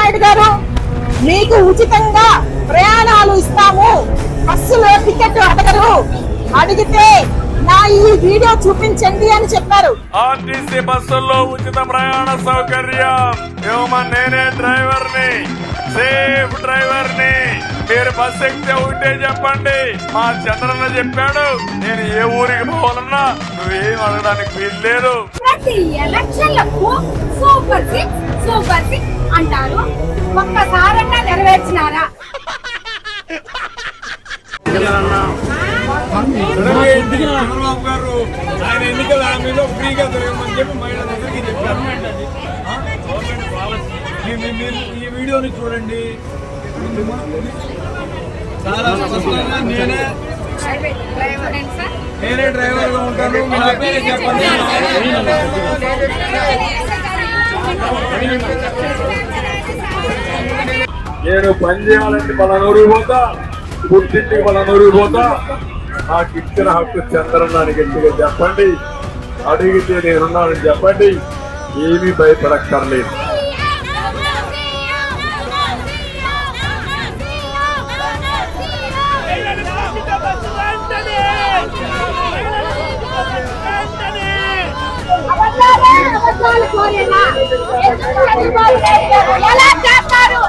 నాయుడు గారు మీకు ఉచితంగా ప్రయాణాలు ఇస్తాము, బస్సులో టికెట్ అడగరు, అడిగితే నా ఈ వీడియో చూపించండి అని చెప్పారు. ఆర్టీసీ బస్సుల్లో ఉచిత ప్రయాణ సౌకర్యం. నేనే డ్రైవర్ ని, సేఫ్ డ్రైవర్ ని. మీరు బస్సు ఎక్కితే ఉంటే చెప్పండి. మా చంద్రన్న చెప్పాడు, నేను ఏ ఊరికి పోవాలన్నా నువ్వేం అడగడానికి వీలు లేదు. ప్రతి ఎలక్షన్లకు సూపర్ సిక్స్ అంటారు, ఒక్కసారన్నా నెరవేర్చినారా? చంద్రబాబు గారు ఆయన ఎన్నికల హామీలో ఫ్రీగా తిరగమని చెప్పి మహిళలందరికీ చెప్పారు. ఈ వీడియోని చూడండి, చాలా స్పష్టంగా నేనే డ్రైవర్ గా ఉంటాను. నా పేరు చెప్పండి. నేను పని చేయాలంటే పలానూరు పోతా, పుట్టింటికి పలానూరు పోతా. నాకు ఇచ్చిన హక్కు చంద్రన్నాని గట్టిగా చెప్పండి. అడిగితే నేనున్నానని చెప్పండి. ఏమీ భయపడక్కర్లేదు. ఎలా చేస్తారు?